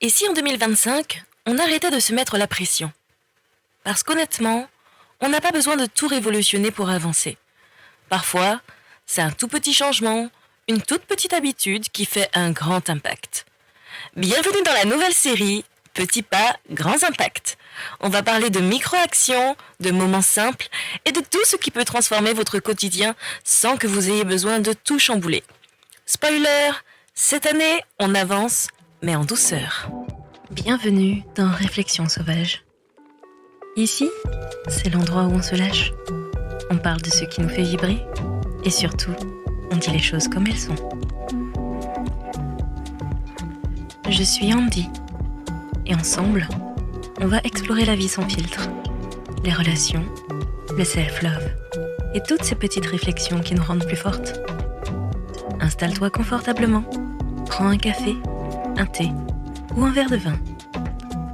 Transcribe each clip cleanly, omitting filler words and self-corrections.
Et si en 2025, on arrêtait de se mettre la pression? Parce qu'honnêtement, on n'a pas besoin de tout révolutionner pour avancer. Parfois, c'est un tout petit changement, une toute petite habitude qui fait un grand impact. Bienvenue dans la nouvelle série Petits pas, grands impacts. On va parler de micro-actions, de moments simples et de tout ce qui peut transformer votre quotidien sans que vous ayez besoin de tout chambouler. Spoiler, cette année, on avance, mais en douceur. Bienvenue dans Réflexion sauvage. Ici, c'est l'endroit où on se lâche. On parle de ce qui nous fait vibrer et surtout, on dit les choses comme elles sont. Je suis Andy et ensemble, on va explorer la vie sans filtre, les relations, le self-love et toutes ces petites réflexions qui nous rendent plus fortes. Installe-toi confortablement, prends un café, un thé ou un verre de vin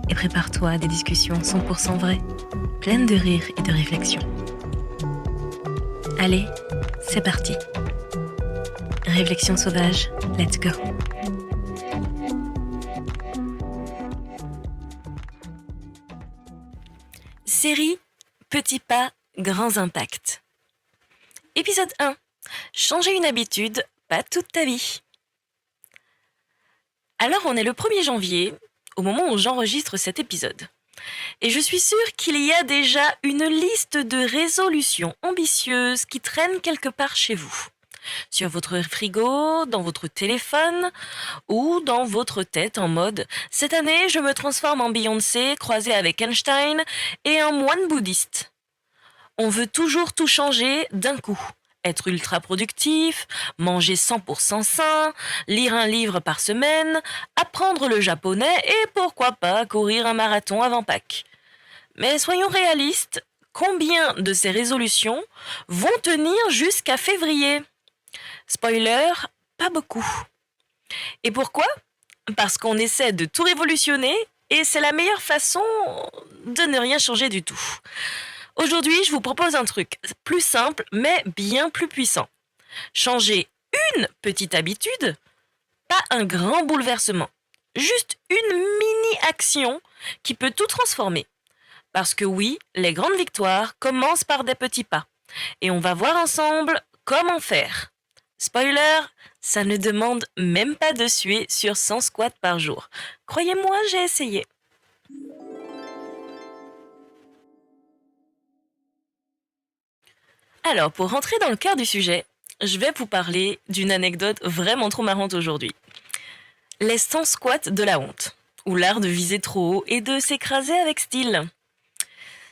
et prépare-toi à des discussions 100% vraies, pleines de rire et de réflexion. Allez, c'est parti. Réflexion sauvage, let's go. Série Petits pas, grands impacts. Épisode 1. Changer une habitude, pas toute ta vie. Alors on est le 1er janvier, au moment où j'enregistre cet épisode. Et je suis sûre qu'il y a déjà une liste de résolutions ambitieuses qui traînent quelque part chez vous. Sur votre frigo, dans votre téléphone ou dans votre tête en mode « Cette année, je me transforme en Beyoncé croisée avec Einstein et un moine bouddhiste ». On veut toujours tout changer d'un coup. Être ultra productif, manger 100% sain, lire un livre par semaine, apprendre le japonais et pourquoi pas courir un marathon avant Pâques. Mais soyons réalistes, combien de ces résolutions vont tenir jusqu'à février ? Spoiler, pas beaucoup. Et pourquoi ? Parce qu'on essaie de tout révolutionner et c'est la meilleure façon de ne rien changer du tout. Aujourd'hui, je vous propose un truc plus simple mais bien plus puissant. Changer une petite habitude, pas un grand bouleversement. Juste une mini-action qui peut tout transformer. Parce que oui, les grandes victoires commencent par des petits pas. Et on va voir ensemble comment faire. Spoiler, ça ne demande même pas de suer sur 100 squats par jour. Croyez-moi, j'ai essayé. Alors, pour rentrer dans le cœur du sujet, je vais vous parler d'une anecdote vraiment trop marrante aujourd'hui. Les 100 squats de la honte, ou l'art de viser trop haut et de s'écraser avec style.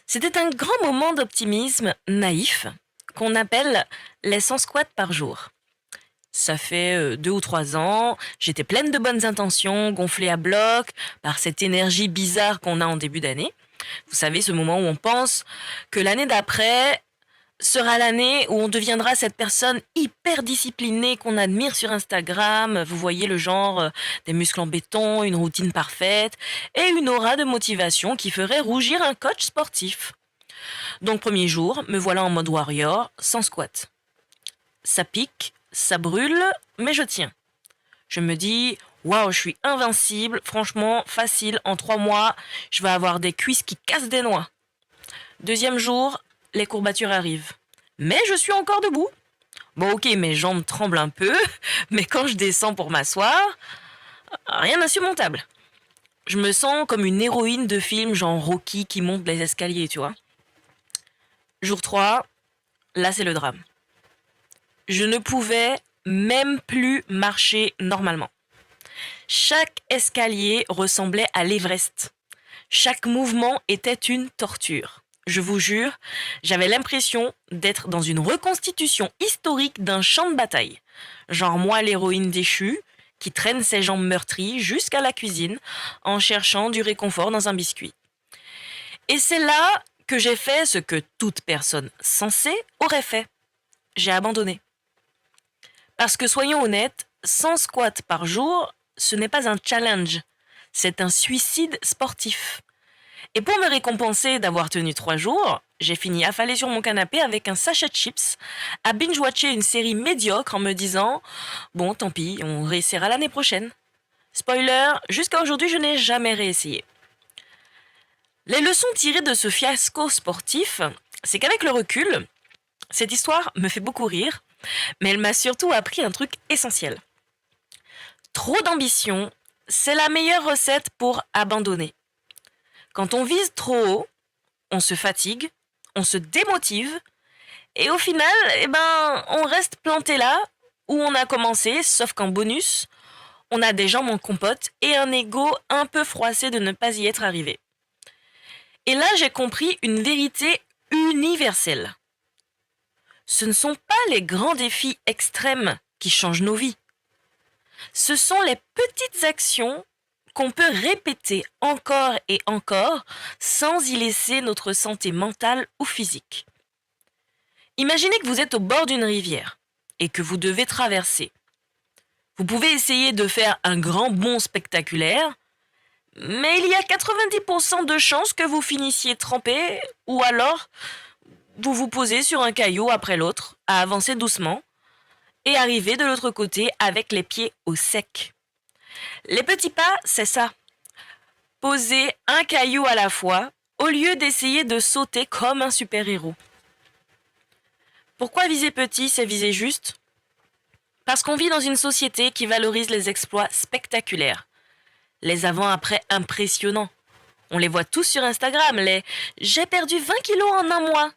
C'était un grand moment d'optimisme naïf qu'on appelle les 100 squats par jour. Ça fait 2 ou 3 ans, j'étais pleine de bonnes intentions, gonflée à bloc par cette énergie bizarre qu'on a en début d'année. Vous savez, ce moment où on pense que l'année d'après sera l'année où on deviendra cette personne hyper disciplinée qu'on admire sur Instagram. Vous voyez le genre, des muscles en béton, une routine parfaite et une aura de motivation qui ferait rougir un coach sportif. Donc premier jour, me voilà en mode warrior, sans squat. Ça pique, ça brûle, mais je tiens. Je me dis, waouh, je suis invincible, franchement, facile, en 3 mois, je vais avoir des cuisses qui cassent des noix. Deuxième jour, les courbatures arrivent. Mais je suis encore debout. Bon ok, mes jambes tremblent un peu, mais quand je descends pour m'asseoir, rien d'insurmontable. Je me sens comme une héroïne de film genre Rocky qui monte les escaliers, tu vois. Jour 3, là c'est le drame. Je ne pouvais même plus marcher normalement. Chaque escalier ressemblait à l'Everest. Chaque mouvement était une torture. Je vous jure, j'avais l'impression d'être dans une reconstitution historique d'un champ de bataille. Genre moi l'héroïne déchue, qui traîne ses jambes meurtries jusqu'à la cuisine en cherchant du réconfort dans un biscuit. Et c'est là que j'ai fait ce que toute personne sensée aurait fait. J'ai abandonné. Parce que soyons honnêtes, 100 squats par jour, ce n'est pas un challenge, c'est un suicide sportif. Et pour me récompenser d'avoir tenu 3 jours, j'ai fini affalée sur mon canapé avec un sachet de chips, à binge-watcher une série médiocre en me disant « Bon, tant pis, on réessayera l'année prochaine ». Spoiler, jusqu'à aujourd'hui, je n'ai jamais réessayé. Les leçons tirées de ce fiasco sportif, c'est qu'avec le recul, cette histoire me fait beaucoup rire, mais elle m'a surtout appris un truc essentiel. Trop d'ambition, c'est la meilleure recette pour abandonner. Quand on vise trop haut, on se fatigue, on se démotive, et au final, on reste planté là où on a commencé, sauf qu'en bonus, on a des jambes en compote et un ego un peu froissé de ne pas y être arrivé. Et là, j'ai compris une vérité universelle. Ce ne sont pas les grands défis extrêmes qui changent nos vies. Ce sont les petites actions qu'on peut répéter encore et encore sans y laisser notre santé mentale ou physique. Imaginez que vous êtes au bord d'une rivière et que vous devez traverser. Vous pouvez essayer de faire un grand bond spectaculaire, mais il y a 90% de chances que vous finissiez trempé ou alors vous vous posez sur un caillou après l'autre à avancer doucement et arriver de l'autre côté avec les pieds au sec. Les petits pas, c'est ça. Poser un caillou à la fois au lieu d'essayer de sauter comme un super-héros. Pourquoi viser petit, c'est viser juste ? Parce qu'on vit dans une société qui valorise les exploits spectaculaires. Les avant-après impressionnants. On les voit tous sur Instagram, les « j'ai perdu 20 kilos en un mois »,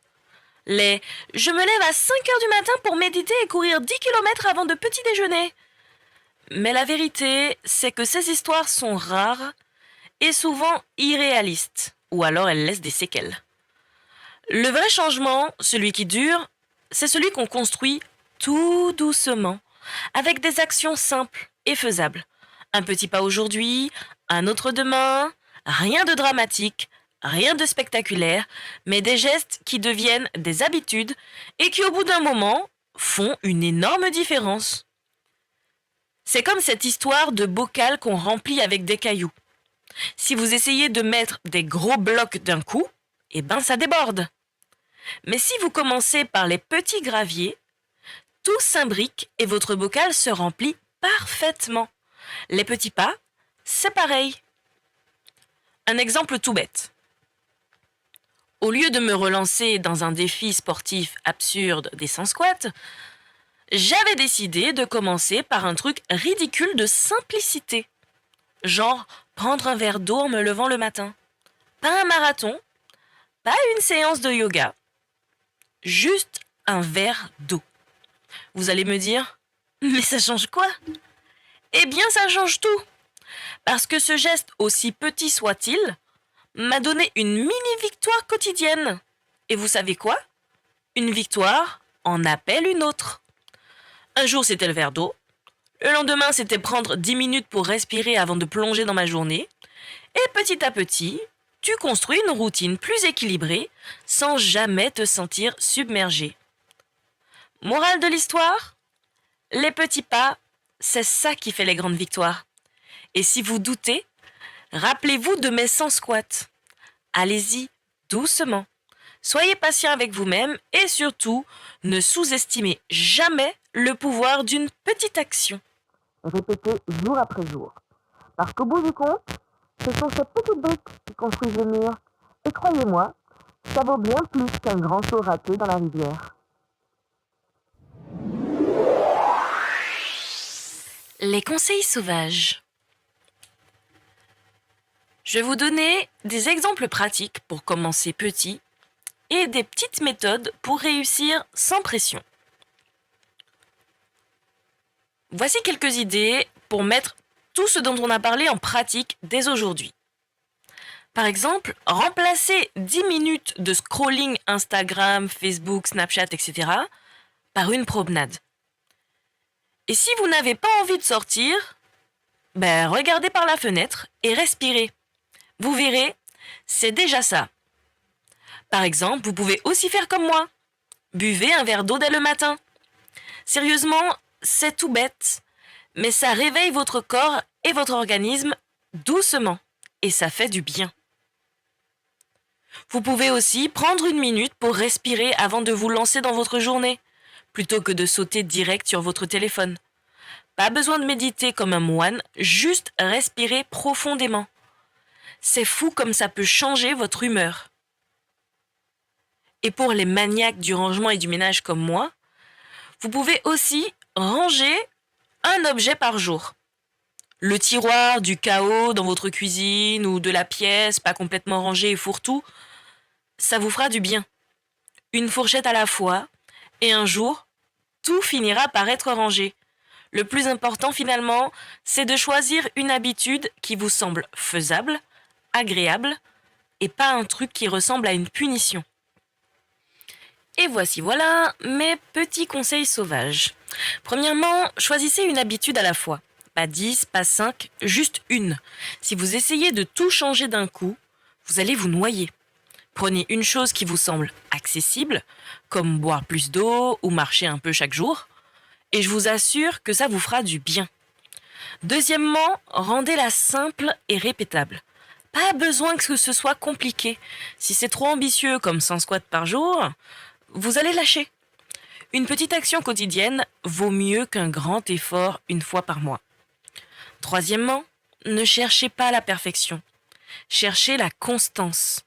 les « je me lève à 5 heures du matin pour méditer et courir 10 km avant de petit déjeuner ». Mais la vérité, c'est que ces histoires sont rares et souvent irréalistes, ou alors elles laissent des séquelles. Le vrai changement, celui qui dure, c'est celui qu'on construit tout doucement, avec des actions simples et faisables. Un petit pas aujourd'hui, un autre demain, rien de dramatique, rien de spectaculaire, mais des gestes qui deviennent des habitudes et qui au bout d'un moment font une énorme différence. C'est comme cette histoire de bocal qu'on remplit avec des cailloux. Si vous essayez de mettre des gros blocs d'un coup, ça déborde. Mais si vous commencez par les petits graviers, tout s'imbrique et votre bocal se remplit parfaitement. Les petits pas, c'est pareil. Un exemple tout bête. Au lieu de me relancer dans un défi sportif absurde des 100 squats, j'avais décidé de commencer par un truc ridicule de simplicité. Genre prendre un verre d'eau en me levant le matin. Pas un marathon, pas une séance de yoga. Juste un verre d'eau. Vous allez me dire, mais ça change quoi ? Eh bien, ça change tout. Parce que ce geste, aussi petit soit-il, m'a donné une mini-victoire quotidienne. Et vous savez quoi ? Une victoire en appelle une autre. Un jour, c'était le verre d'eau. Le lendemain, c'était prendre 10 minutes pour respirer avant de plonger dans ma journée. Et petit à petit, tu construis une routine plus équilibrée sans jamais te sentir submergé. Morale de l'histoire ? Les petits pas, c'est ça qui fait les grandes victoires. Et si vous doutez, rappelez-vous de mes 100 squats. Allez-y doucement. Soyez patient avec vous-même et surtout, ne sous-estimez jamais le pouvoir d'une petite action. Répétez jour après jour. Parce qu'au bout du compte, ce sont ces petites briques qui construisent le mur. Et croyez-moi, ça vaut bien plus qu'un grand saut raté dans la rivière. Les conseils sauvages. Je vais vous donner des exemples pratiques pour commencer petit et des petites méthodes pour réussir sans pression. Voici quelques idées pour mettre tout ce dont on a parlé en pratique dès aujourd'hui. Par exemple, remplacez 10 minutes de scrolling Instagram, Facebook, Snapchat, etc. par une promenade. Et si vous n'avez pas envie de sortir, regardez par la fenêtre et respirez. Vous verrez, c'est déjà ça. Par exemple, vous pouvez aussi faire comme moi. Buvez un verre d'eau dès le matin. Sérieusement, c'est tout bête, mais ça réveille votre corps et votre organisme doucement, et ça fait du bien. Vous pouvez aussi prendre une minute pour respirer avant de vous lancer dans votre journée, plutôt que de sauter direct sur votre téléphone. Pas besoin de méditer comme un moine, juste respirer profondément. C'est fou comme ça peut changer votre humeur. Et pour les maniaques du rangement et du ménage comme moi, vous pouvez aussi ranger un objet par jour. Le tiroir du chaos dans votre cuisine ou de la pièce pas complètement rangée et fourre-tout, ça vous fera du bien. Une fourchette à la fois, et un jour, tout finira par être rangé. Le plus important finalement, c'est de choisir une habitude qui vous semble faisable, agréable, et pas un truc qui ressemble à une punition. Et voilà mes petits conseils sauvages. Premièrement, choisissez une habitude à la fois. Pas 10, pas 5, juste une. Si vous essayez de tout changer d'un coup, vous allez vous noyer. Prenez une chose qui vous semble accessible, comme boire plus d'eau ou marcher un peu chaque jour, et je vous assure que ça vous fera du bien. Deuxièmement, rendez-la simple et répétable. Pas besoin que ce soit compliqué. Si c'est trop ambitieux comme 100 squats par jour, vous allez lâcher. Une petite action quotidienne vaut mieux qu'un grand effort une fois par mois. Troisièmement, ne cherchez pas la perfection. Cherchez la constance.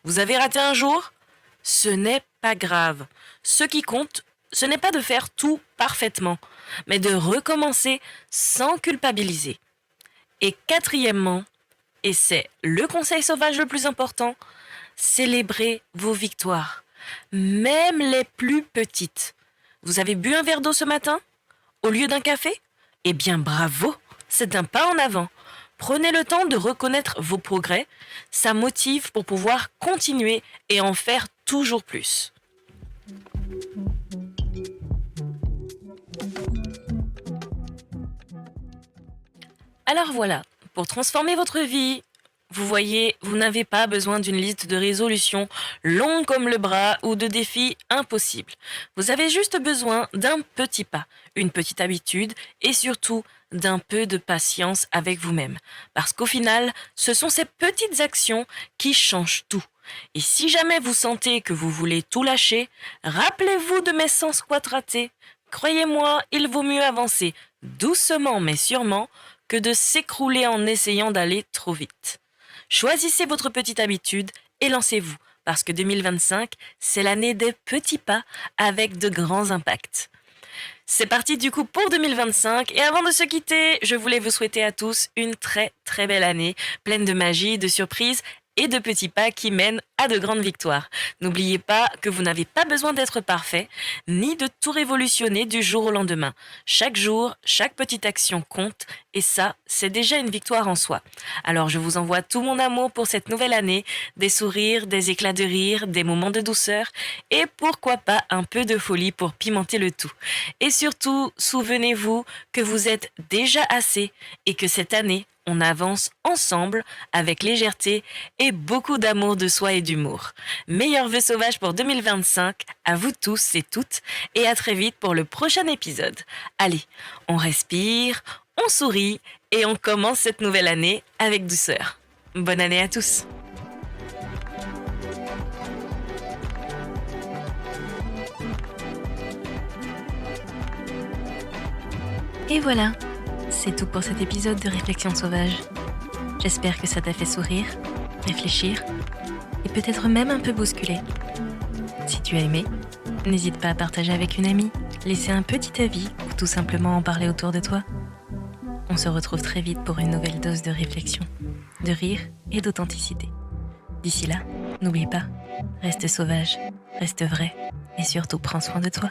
Vous avez raté un jour ? Ce n'est pas grave. Ce qui compte, ce n'est pas de faire tout parfaitement, mais de recommencer sans culpabiliser. Et quatrièmement, et c'est le conseil sauvage le plus important, célébrez vos victoires, même les plus petites. Vous avez bu un verre d'eau ce matin au lieu d'un café ? Eh bien bravo, c'est un pas en avant. Prenez le temps de reconnaître vos progrès, ça motive pour pouvoir continuer et en faire toujours plus. Alors voilà, pour transformer votre vie, vous voyez, vous n'avez pas besoin d'une liste de résolutions longue comme le bras ou de défis impossibles. Vous avez juste besoin d'un petit pas, une petite habitude et surtout d'un peu de patience avec vous-même. Parce qu'au final, ce sont ces petites actions qui changent tout. Et si jamais vous sentez que vous voulez tout lâcher, rappelez-vous de mes 100 squats ratés. Croyez-moi, il vaut mieux avancer doucement mais sûrement que de s'écrouler en essayant d'aller trop vite. Choisissez votre petite habitude et lancez-vous, parce que 2025, c'est l'année des petits pas avec de grands impacts. C'est parti du coup pour 2025 et avant de se quitter, je voulais vous souhaiter à tous une très très belle année, pleine de magie, de surprises et de petits pas qui mènent à de grandes victoires. N'oubliez pas que vous n'avez pas besoin d'être parfait, ni de tout révolutionner du jour au lendemain. Chaque jour, chaque petite action compte, et ça, c'est déjà une victoire en soi. Alors je vous envoie tout mon amour pour cette nouvelle année, des sourires, des éclats de rire, des moments de douceur, et pourquoi pas un peu de folie pour pimenter le tout. Et surtout, souvenez-vous que vous êtes déjà assez, et que cette année, on avance ensemble avec légèreté et beaucoup d'amour de soi et d'humour. Meilleurs vœux sauvages pour 2025 à vous tous et toutes et à très vite pour le prochain épisode. Allez, on respire, on sourit et on commence cette nouvelle année avec douceur. Bonne année à tous! Et voilà, c'est tout pour cet épisode de Réflexion sauvage. J'espère que ça t'a fait sourire, réfléchir et peut-être même un peu bousculer. Si tu as aimé, n'hésite pas à partager avec une amie, laisser un petit avis ou tout simplement en parler autour de toi. On se retrouve très vite pour une nouvelle dose de réflexion, de rire et d'authenticité. D'ici là, n'oublie pas, reste sauvage, reste vrai et surtout prends soin de toi.